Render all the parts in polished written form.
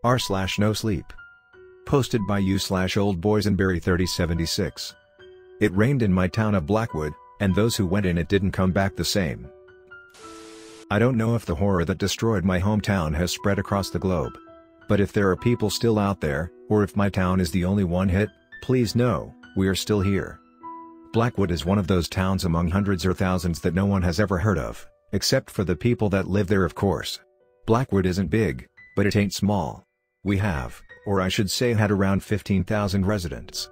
r/NoSleep. Posted by u/oldboysenberry3076. It rained in my town of Blackwood, and those who went in it didn't come back the same. I don't know if the horror that destroyed my hometown has spread across the globe. But if there are people still out there, or if my town is the only one hit, please know, we are still here. Blackwood is one of those towns among hundreds or thousands that no one has ever heard of, except for the people that live there, of course. Blackwood isn't big, but it ain't small. We have, or I should say had, around 15,000 residents.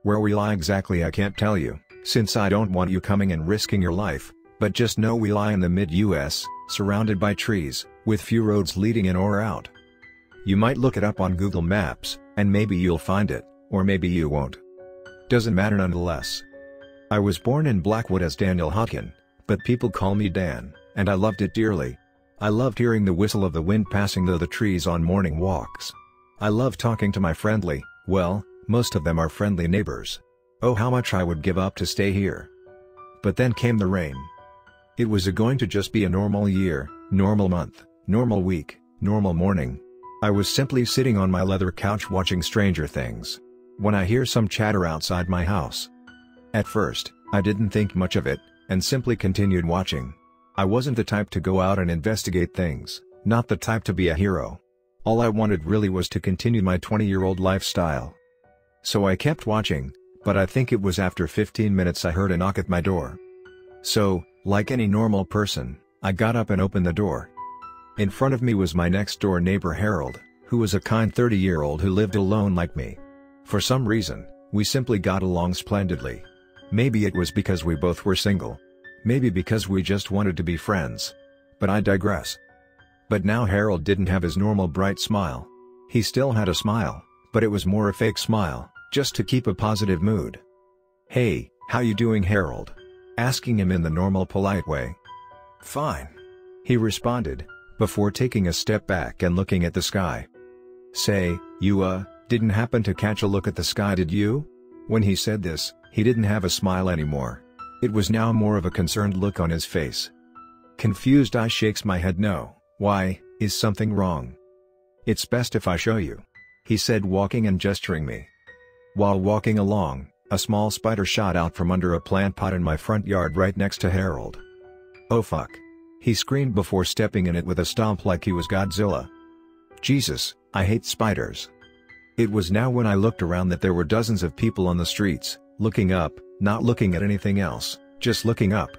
Where we lie exactly I can't tell you, since I don't want you coming and risking your life, but just know we lie in the mid-US, surrounded by trees, with few roads leading in or out. You might look it up on Google Maps, and maybe you'll find it, or maybe you won't. Doesn't matter nonetheless. I was born in Blackwood as Daniel Hodkin, but people call me Dan, and I loved it dearly. I loved hearing the whistle of the wind passing through the trees on morning walks. I loved talking to my friendly, well, most of them are friendly neighbors. Oh, how much I would give up to stay here. But then came the rain. It was going to just be a normal year, normal month, normal week, normal morning. I was simply sitting on my leather couch watching Stranger Things, when I hear some chatter outside my house. At first, I didn't think much of it, and simply continued watching. I wasn't the type to go out and investigate things, not the type to be a hero. All I wanted really was to continue my 20-year-old lifestyle. So I kept watching, but I think it was after 15 minutes I heard a knock at my door. So, like any normal person, I got up and opened the door. In front of me was my next-door neighbor Harold, who was a kind 30-year-old who lived alone like me. For some reason, we simply got along splendidly. Maybe it was because we both were single. Maybe because we just wanted to be friends. But I digress. But now Harold didn't have his normal bright smile. He still had a smile, but it was more a fake smile, just to keep a positive mood. "Hey, how you doing, Harold?" asking him in the normal polite way. "Fine," he responded, before taking a step back and looking at the sky. "Say, you didn't happen to catch a look at the sky, did you?" When he said this, he didn't have a smile anymore. It was now more of a concerned look on his face. Confused, I shakes my head no. "Why, is something wrong?" "It's best if I show you," he said, walking and gesturing me. While walking along, a small spider shot out from under a plant pot in my front yard right next to Harold. "Oh fuck!" he screamed before stepping in it with a stomp like he was Godzilla. Jesus, I hate spiders. It was now when I looked around that there were dozens of people on the streets, looking up, not looking at anything else, just looking up.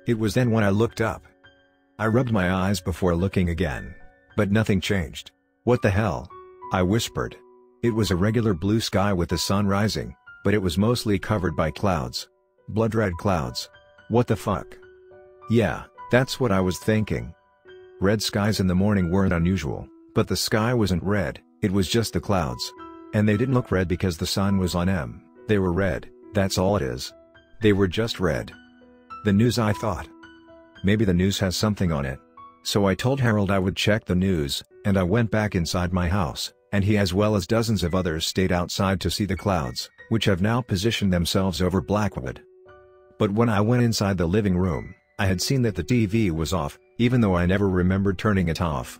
It was then when I looked up. I rubbed my eyes before looking again. But nothing changed. "What the hell?" I whispered. It was a regular blue sky with the sun rising, but it was mostly covered by clouds. Blood red clouds. What the fuck? Yeah, that's what I was thinking. Red skies in the morning weren't unusual, but the sky wasn't red, it was just the clouds. And they didn't look red because the sun was on them, they were red, that's all it is. They were just red. The news, I thought. Maybe the news has something on it. So I told Harold I would check the news, and I went back inside my house, and he as well as dozens of others stayed outside to see the clouds, which have now positioned themselves over Blackwood. But when I went inside the living room, I had seen that the TV was off, even though I never remembered turning it off.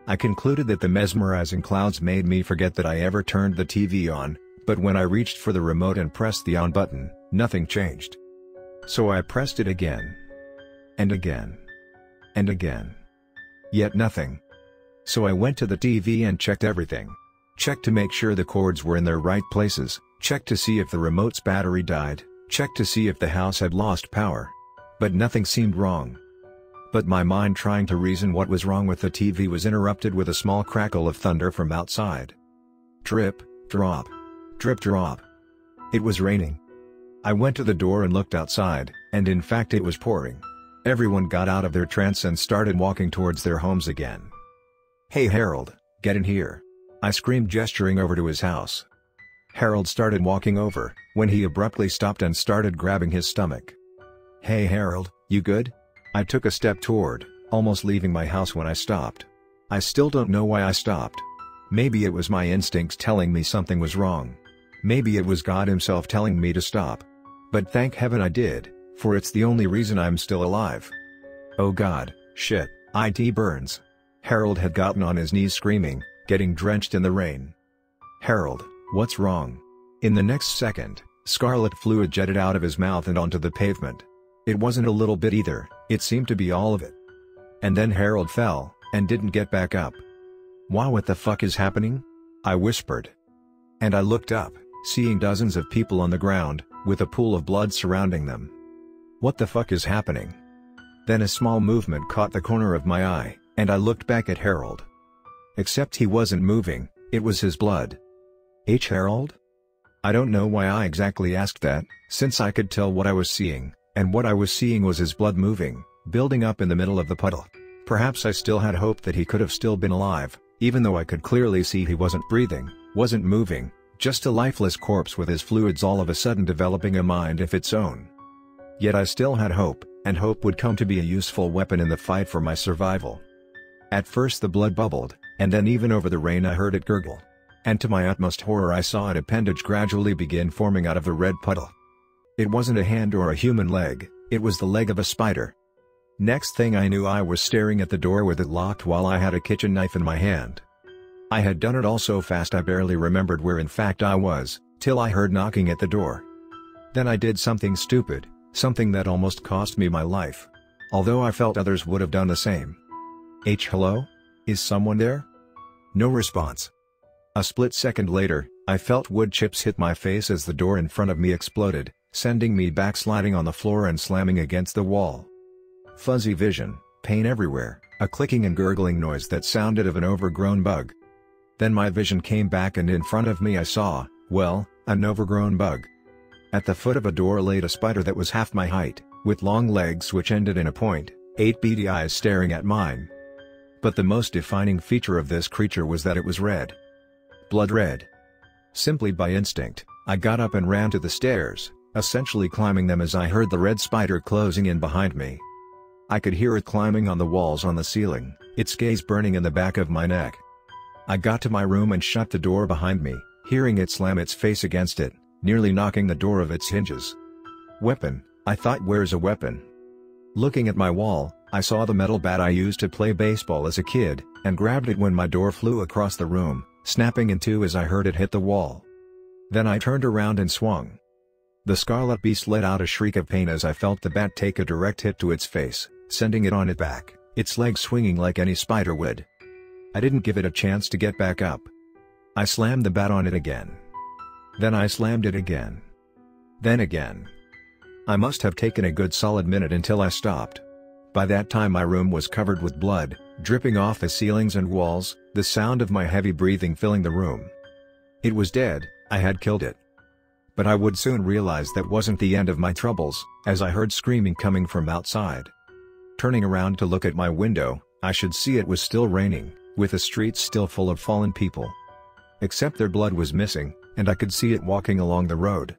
I concluded that the mesmerizing clouds made me forget that I ever turned the TV on, but when I reached for the remote and pressed the on button, nothing changed. So I pressed it again. And again. And again. Yet nothing. So I went to the TV and checked everything. Checked to make sure the cords were in their right places, checked to see if the remote's battery died, checked to see if the house had lost power. But nothing seemed wrong. But my mind, trying to reason what was wrong with the TV, was interrupted with a small crackle of thunder from outside. Drip, drop. Drip, drop. It was raining. I went to the door and looked outside, and in fact it was pouring. Everyone got out of their trance and started walking towards their homes again. "Hey Harold, get in here!" I screamed, gesturing over to his house. Harold started walking over, when he abruptly stopped and started grabbing his stomach. "Hey Harold, you good?" I took a step toward, almost leaving my house when I stopped. I still don't know why I stopped. Maybe it was my instincts telling me something was wrong. Maybe it was God himself telling me to stop. But thank heaven I did, for it's the only reason I'm still alive. Oh God, shit, it burns. Harold had gotten on his knees screaming, getting drenched in the rain. "Harold, what's wrong?" In the next second, scarlet fluid jetted out of his mouth and onto the pavement. It wasn't a little bit either, it seemed to be all of it. And then Harold fell, and didn't get back up. "Wow, what the fuck is happening?" I whispered. And I looked up, seeing dozens of people on the ground, with a pool of blood surrounding them. What the fuck is happening? Then a small movement caught the corner of my eye, and I looked back at Harold. Except he wasn't moving, it was his blood. Harold? I don't know why I exactly asked that, since I could tell what I was seeing, and what I was seeing was his blood moving, building up in the middle of the puddle. Perhaps I still had hope that he could have still been alive, even though I could clearly see he wasn't breathing, wasn't moving, just a lifeless corpse with his fluids all of a sudden developing a mind of its own. Yet I still had hope, and hope would come to be a useful weapon in the fight for my survival. At first the blood bubbled, and then even over the rain I heard it gurgle. And to my utmost horror I saw an appendage gradually begin forming out of the red puddle. It wasn't a hand or a human leg, it was the leg of a spider. Next thing I knew I was staring at the door with it locked while I had a kitchen knife in my hand. I had done it all so fast I barely remembered where in fact I was, till I heard knocking at the door. Then I did something stupid, something that almost cost me my life. Although I felt others would have done the same. Hello? Is someone there? No response. A split second later, I felt wood chips hit my face as the door in front of me exploded, sending me backsliding on the floor and slamming against the wall. Fuzzy vision, pain everywhere, a clicking and gurgling noise that sounded of an overgrown bug. Then my vision came back and in front of me I saw, well, an overgrown bug. At the foot of a door laid a spider that was half my height, with long legs which ended in a point, 8 beady eyes staring at mine. But the most defining feature of this creature was that it was red. Blood red. Simply by instinct, I got up and ran to the stairs, essentially climbing them as I heard the red spider closing in behind me. I could hear it climbing on the walls on the ceiling, its gaze burning in the back of my neck. I got to my room and shut the door behind me, hearing it slam its face against it, nearly knocking the door of its hinges. Weapon, I thought, where's a weapon? Looking at my wall, I saw the metal bat I used to play baseball as a kid, and grabbed it when my door flew across the room, snapping in two as I heard it hit the wall. Then I turned around and swung. The scarlet beast let out a shriek of pain as I felt the bat take a direct hit to its face, sending it on its back, its legs swinging like any spider would. I didn't give it a chance to get back up. I slammed the bat on it again. Then I slammed it again. Then again. I must have taken a good solid minute until I stopped. By that time my room was covered with blood, dripping off the ceilings and walls, the sound of my heavy breathing filling the room. It was dead, I had killed it. But I would soon realize that wasn't the end of my troubles, as I heard screaming coming from outside. Turning around to look at my window, I should see it was still raining, with the streets still full of fallen people. Except their blood was missing, and I could see it walking along the road.